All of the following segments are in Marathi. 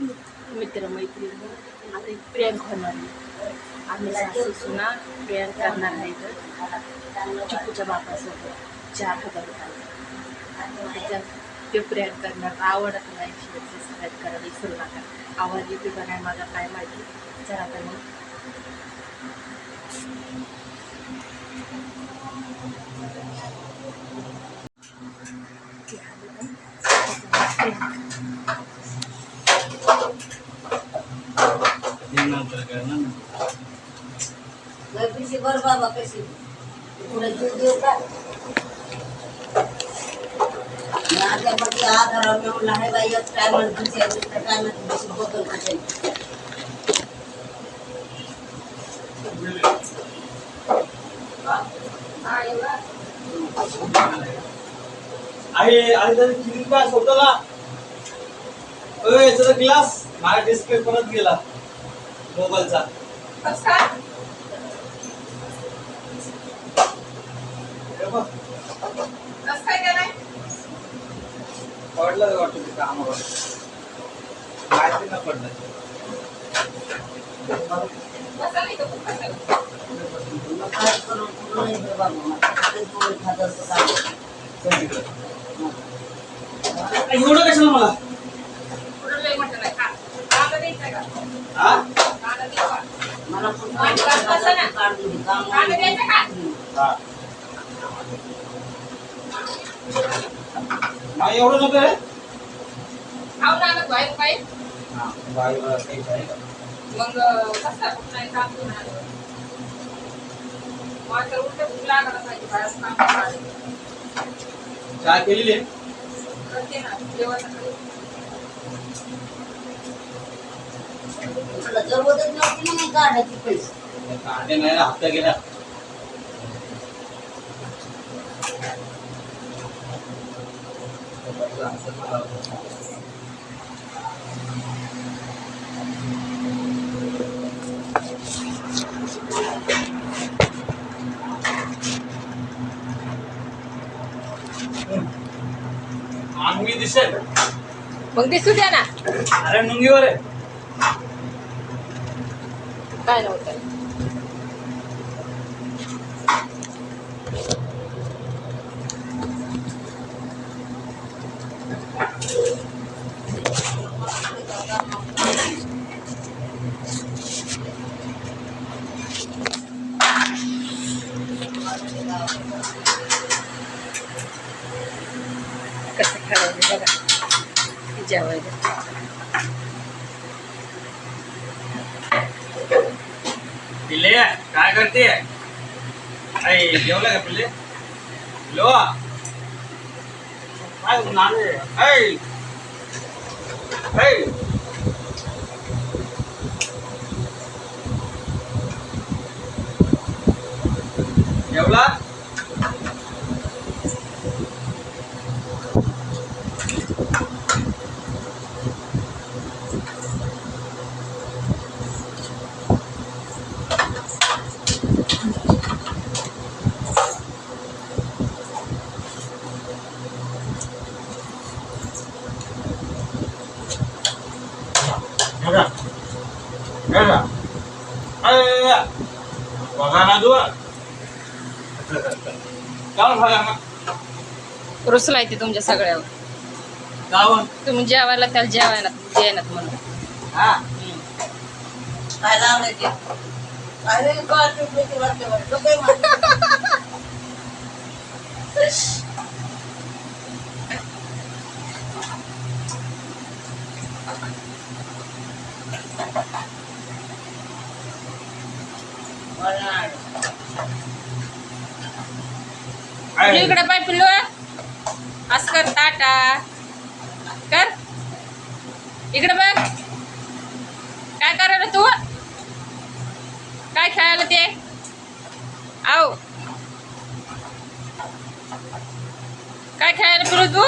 मित्रमैत्रिणी आता एक प्रियांक होणार आहे. आम्ही सासू सुना प्रियांक करणार आहे तर चिकूच्या बापासोबत 4,000 रुपये त्याच्यात ते प्रियांक करणार. आवडत नाही सबस्क्राईब करायला विसरू नका. आवाज येते का नाही माझा काय माहिती. चला तर मग पैसे बर बाबा पैसे पुढे जीव देऊ का त्यामध्ये आधार मिळून आहे बाई एक टायमाला दुसऱ्या टायमाला पैसे बदल कसे आहे आणि तर किती क्लास होता ना याचा क्लास माझ्या डिस्प्ले परत गेला मोबाईलचा पडलं वाटतं ते कामावर माहिती ना पडलं एवढं कशाला मला एवढं नको रे मग कसं नाही काम माझ्या उलट भूक लागला पाहिजे बाहेर काम चहा केलेली आहे करते ना जेवण जरूरत नव्हती नाही काढायची पैसे कांदे नाही हप्ता गेला अंगी दिसेल मग दिसू द्या ना. अरे मुंगीवर आहे काय नव्हतं कसं खेळायचं बघा जेवायला. पिल्ले काय करते जेवलं का पिल्ले लो काय नाले जेवला रुसलाय ते तुमच्या सगळ्यावर. तुम्ही जेवायला त्याला जेवायला जेवणात म्हणून काय लावण्याचे अरे इकडे पाय पिल्लू असं कर टाटा कर इकडे बघ काय करायला तू काय खेळायला ते आव काय खेळायला पिल्लू तू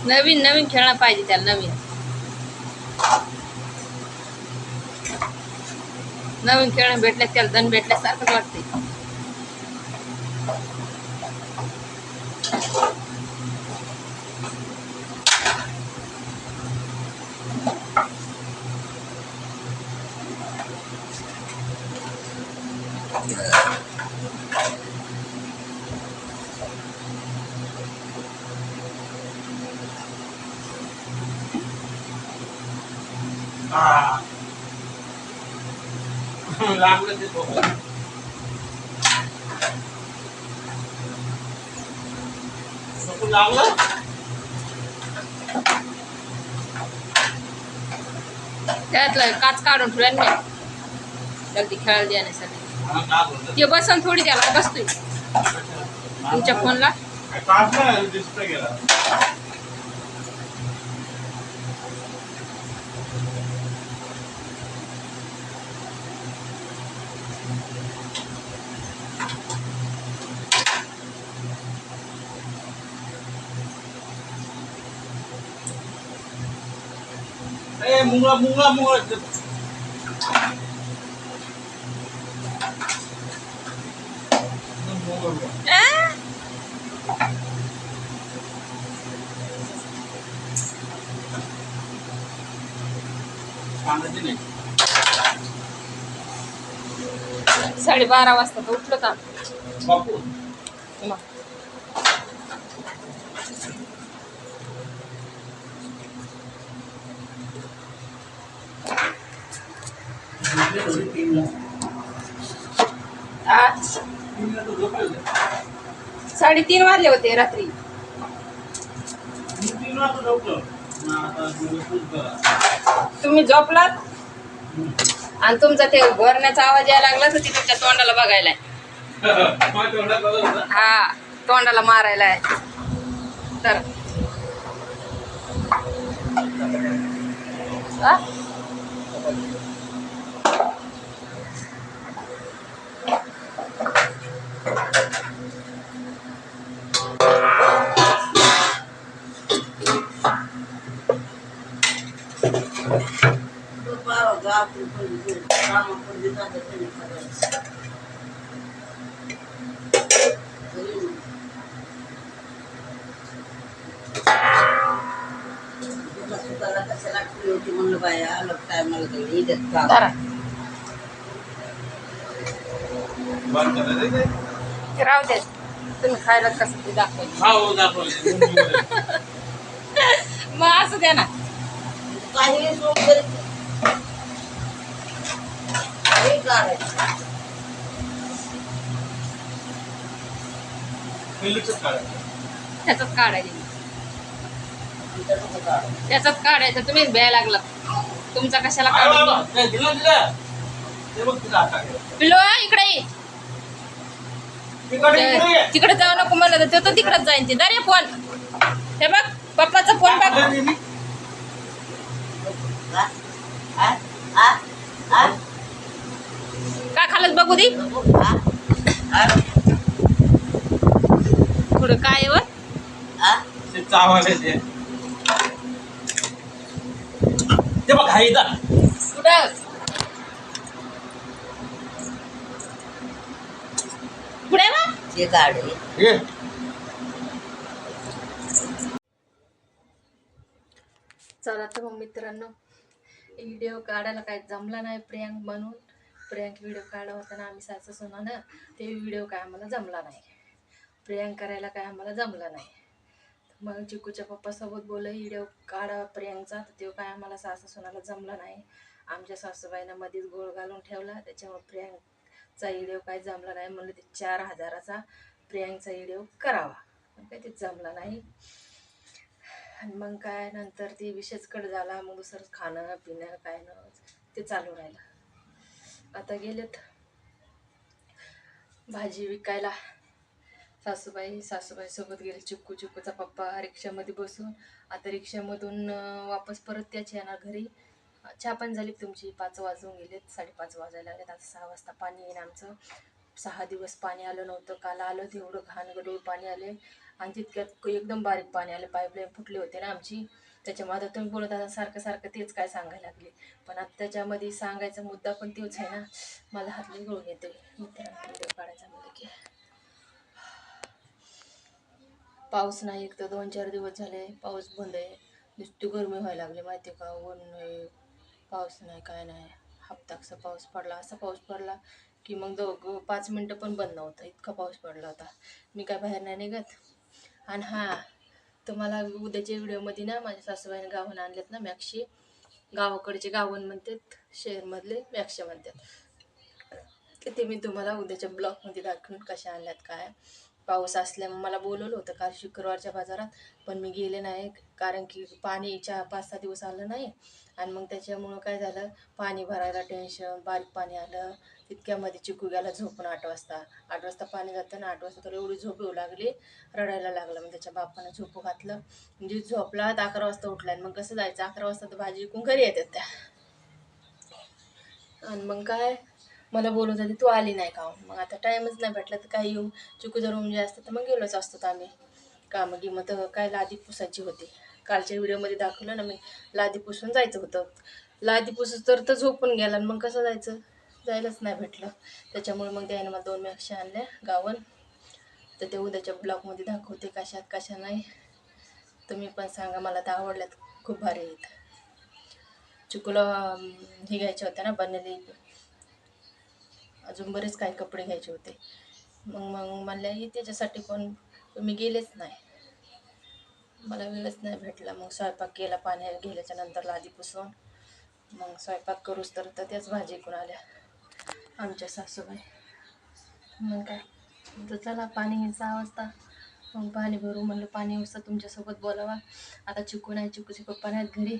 नवीन नवीन खेळणं पाहिजे त्याला नवीन खेळणं भेटल्या त्याला धन भेटल्यासारखंच वाटते. लागलं ते झोपलं. झोपून लागलं. त्यातलं काच काढून ठेवून मी अगदी खेळायला देण्यासाठी. हा, काय बोलतो? ते बसन थोडी त्याला बसतोय तुमच्या फोनला. काच नाही, डिस्प्ले गेला. ए मुंगळा मुंगळा मुंगळा. सांगायची नाही. 12:30 वाजता तर उठलो का बापू मग. आज 3:30 वाजले होते रात्री. 3 वाजता झोपलो. आता दिवसभर करा. तुम्ही झोपलात आणि तुमचा ते भरण्याचा आवाज यायला लागला तर ती तुमच्या तोंडाला बघायलाय. माझ्या तोंडात बघत होता. हा तोंडाला मारायला आहे तर हा? तो पाव गाव पण काम पण देतात ते करायचं. तुला स्वतःला कशाला ठेवली होती म्हणलं बाया आलं टायमाला गेली इथेच काम. जरा बंद करा रे ते. ते राहू दे तुम्ही खायला कसं ते दाखवायचं. हो दाखवले. मग असं द्या ना. काही सोप करीत हे काढायचं. पहिलीच काढायचं. त्याचाच काढायचं इथं नको काढायचं. त्याचाच काढायचं. तुम्ही भ्यायला लागला तुमचा कशाला अरे काढून बाबा, ते दिलं दिलं. ते बघ तुला आता. पिलो इकडे ये. तिकडे इकडे ये. तिकडे जाऊ नको म्हणलं तर तो तिकडेच जाईन ते. दरे फोन हे बघ पप्पाचा फोन बघ. आपल्या नेहमी हा? हा? हा? हा? का खालच बघू दे हा? हा? पुढं काय व हा? ते चावाले ते. ते बघ हाय इथं. कुठं पुढे वा. ते काढ हे. ये. चला तर मग मित्रांनो, व्हिडिओ काढायला काय जमला नाही प्रियांक म्हणून. प्रियांक व्हिडिओ काढला होता ना आम्ही सासू सुनानं, ते व्हिडिओ काय आम्हाला जमला नाही. प्रियांक करायला काय आम्हाला जमला नाही. मग चिकूच्या पप्पासोबत बोललं व्हिडिओ काढा प्रियांकचा, तर तो काय आम्हाला सासू सुनाला जमला नाही. आमच्या सासूबाईनं मध्येच गोळ घालून ठेवला, त्याच्यामुळे प्रियांकचा व्हिडिओ काय जमला नाही. म्हणलं ते 4,000चा प्रियांकचा व्हिडिओ करावा, पण काय ते जमला नाही. आणि मग काय नंतर ते विषयच कट झाला. मग दुसरं खाणं पिणं काय न ते चालू राहिलं. आता गेलेत भाजी विकायला सासूबाई सोबत गेले. चिक्कूचा पप्पा रिक्षामध्ये बसून. आता रिक्षामधून वापस परत त्याच येणार घरी. चहा पण झाली तुमची. 5 वाजून गेलेत, 5:30 वाजायला लागलेत. आता 6 वाजता पाणी येईल आमचं. 6 दिवस पाणी आलं नव्हतं. काल आलं तेवढं घाणगडूळ पाणी आले आणि तितक्यात एकदम बारीक पाणी आले. पाईपलाईन फुटली होते ना आमची, त्याच्यामुळे आता तुम्ही बोलत आता सारखं तेच काय सांगायला लागले. पण आता त्याच्यामध्ये सांगायचा मुद्दा पण तोच आहे ना. मला हातले गळून येते मित्रांनो व्हिडिओ काढायचा म्हणजे की पाऊस नाही, एक तर 2-4 दिवस झाले पाऊस बंद आहे. नुसती गरमी व्हायला लागली माहिती आहे का. ऊन नाही, पाऊस नाही, काय नाही. हप्ताकसा पाऊस पडला, असा पाऊस पडला की मग 5 मिनटं पण बंद नव्हता, इतका पाऊस पडला होता. मी काय बाहेर नाही निघत. आणि हां, तुम्हाला उद्याच्या व्हिडिओमध्ये ना माझ्या सासूबाईने गावून आणलेत ना मॅक्शी. गावाकडचे गावण म्हणतात, शहरमधले मॅक्शा म्हणतात. ते मी तुम्हाला उद्याच्या ब्लॉगमध्ये दाखवून कशा आणल्यात काय. पाऊस असल्यामुळे मला बोलवलं होतं काल शुक्रवारच्या बाजारात, पण मी गेले नाही कारण की पाणी 5-6 दिवस आलं नाही. आणि मग त्याच्यामुळं काय झालं, पाणी भरायला टेन्शन, बारीक पाणी आलं. तितक्यामध्ये चिकू गेला झोपून 8 वाजता पाणी जातं ना, 8 वाजता तर एवढी झोप येऊ लागली, रडायला लागला. मग त्याच्या बापानं झोपू घातलं, म्हणजे झोपला तर 11 वाजता उठला. आणि मग कसं जायचं, 11 वाजता तर भाजी विकून घरी येतात त्या. आणि मग काय, मला बोलत होती तू आली नाही का. मग आता टाईमच नाही भेटला तर काय येऊ. चिकू जर म्हणजे असतं तर मग गेलोच असतो आम्ही. कामं गिमं तर काय लादी पुसायची होती. कालच्या व्हिडिओमध्ये दाखवलं ना मी, लादी पुसून जायचं होतं. लादी पुसूस तर झोपून गेला आणि मग कसं जायचं, जायलाच नाही भेटलं. त्याच्यामुळे मग त्याने मला 2 मॅक्शा आणल्या गावन. तर ते उद्याच्या ब्लॉगमध्ये दाखवते कशात कशा नाही. तुम्ही पण सांगा, मला तर आवडल्यात, खूप भारी आहेत. चिकूला हे घ्यायचे होते ना बनलेले, अजून बरेच काही कपडे घ्यायचे होते. मग म्हणले त्याच्यासाठी पण तुम्ही गेलेच नाही, मला वेळच नाही भेटला. मग स्वयंपाक केला, पाणी गेल्याच्या नंतर लादी पुसून. मग स्वयंपाक करूच तर त्याच भाजी करून आल्या आमच्या सासूबाई. मग काय, तर चला पाणी 6 वाजता मग पाणी भरू म्हणलं. पाणी उचता तुमच्यासोबत बोलावा. आता चिकू नाही, चिकूचे पप्पा नाहीत घरी,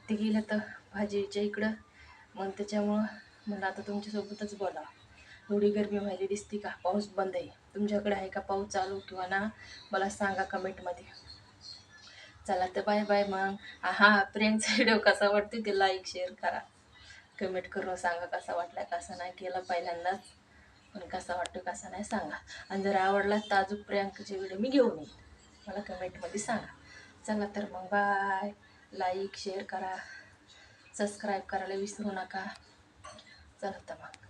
ते गेलं तर भाजीच्या इकडं. मग त्याच्यामुळं म्हणलं आता तुमच्यासोबतच बोलावं. एवढी गरमी व्हायली दिसती का. पाऊस बंद आहे. तुमच्याकडे आहे का पाऊस चालू किंवा ना, मला सांगा कमेंटमध्ये. चला तर बाय बाय. मग हां, प्रियांचा व्हिडिओ कसा वाटतो ते लाईक शेअर करा, कमेंट करून सांगा कसा वाटला. कसा नाही केला पहिल्यांदाच, पण कसा वाटतो कसा नाही सांगा. आणि जर आवडला तर अजून प्रियांकाचे व्हिडिओ मी घेऊन येईन, मला कमेंटमध्ये सांगा. चला तर मग बाय. लाईक शेअर करा, सबस्क्राईब करायला विसरू नका. चला तर मग.